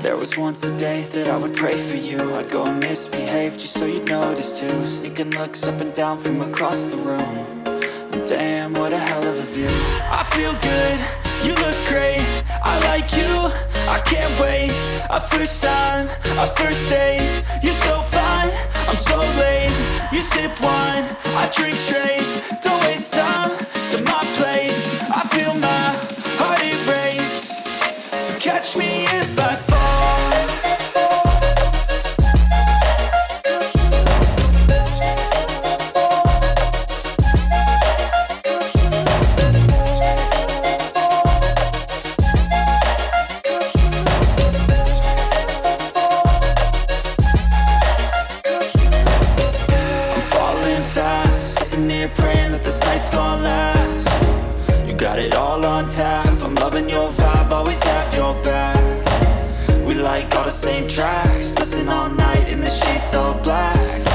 There was once a day that I would pray for you. I'd go and misbehave just so you'd notice too. Sneaking looks up and down from across the room. And damn, what a hell of a view. I feel good, you look great, I like you, I can't wait. A first time, a first date. You're so fine, I'm so late. You sip wine, I drink straight. Don't waste time to my place. I feel my heart erase. So catch me if I fall. Praying that this night's gonna last. You got it all on tap, I'm loving your vibe, always have your back. We like all the same tracks, listen all night in the sheets all black.